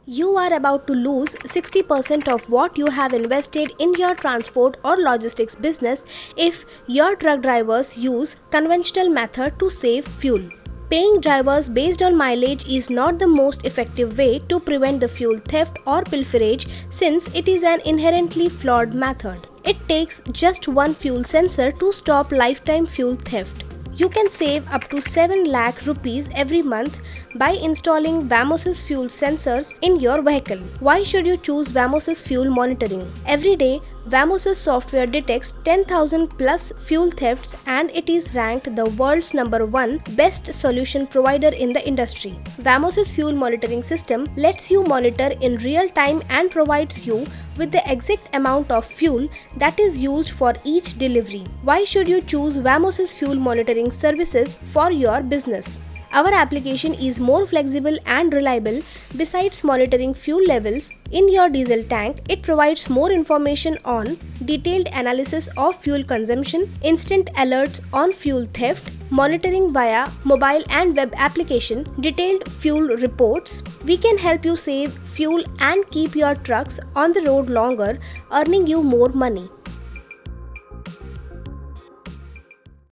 You are about to lose 60% of what you have invested in your transport or logistics business if your truck drivers use conventional method to save fuel. Paying drivers based on mileage is not the most effective way to prevent the fuel theft or pilferage since it is an inherently flawed method. It takes just one fuel sensor to stop lifetime fuel theft. You can save up to 7 lakh rupees every month by installing VAMOSYS fuel sensors in your vehicle. Why should you choose VAMOSYS fuel monitoring? Every day, VAMOSYS software detects 10,000 plus fuel thefts and it is ranked the world's #1 best solution provider in the industry. VAMOSYS fuel monitoring system lets you monitor in real time and provides you with the exact amount of fuel that is used for each delivery. Why should you choose VAMOSYS fuel monitoring services for your business? Our application is more flexible and reliable. Besides monitoring fuel levels in your diesel tank, it provides more information on detailed analysis of fuel consumption, instant alerts on fuel theft, monitoring via mobile and web application, detailed fuel reports. We can help you save fuel and keep your trucks on the road longer, earning you more money.